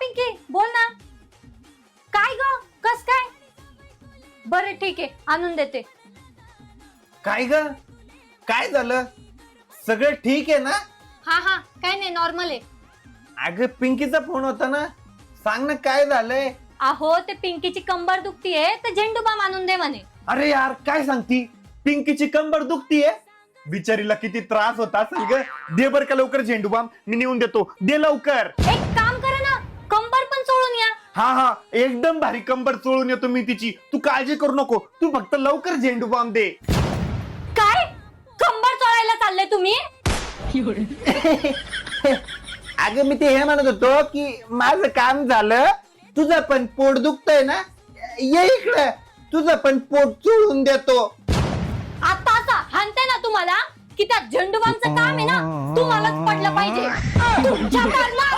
पिंकी बोल ना. काय ग कस काय? बरं ठीक आहे आणून देते. काय ग काय झालं? सगळं ठीक आहे ना? हा हा काय नाही नॉर्मल आहे. अगं पिंकीचा फोन होता ना, सांग ना काय झालंय? अहो ते पिंकीची कंबर दुखतीये तर झेंडू बाम आणून दे म्हणे. अरे यार काय सांगती, पिंकीची कंबर दुखतीये? बिचारीला किती त्रास होता असेल ग. दे बर का लवकर झेंडूबाम, मी नेऊन देतो. दे लवकर. एक काम करा ना, कंबर पण चोळून या. हा हा एकदम भारी कंबर चोळून येतो मी तिची. तू काळजी करू नको, तू फक्त लवकर झेंडूबाम दे. काय कंबर चोळायला चालले तुम्ही? अगं मी ते हे म्हणत होतो की माझं काम झालं, तुझं पण पोट दुखतंय ना, ये इकडं, तुझं पण पोट चोळून देतो. आता असा हाणते ना तुम्हाला की त्या झेंडूबामचं काम आहे ना तुम्हालाच पडलं पाहिजे. तुमच्या कारणात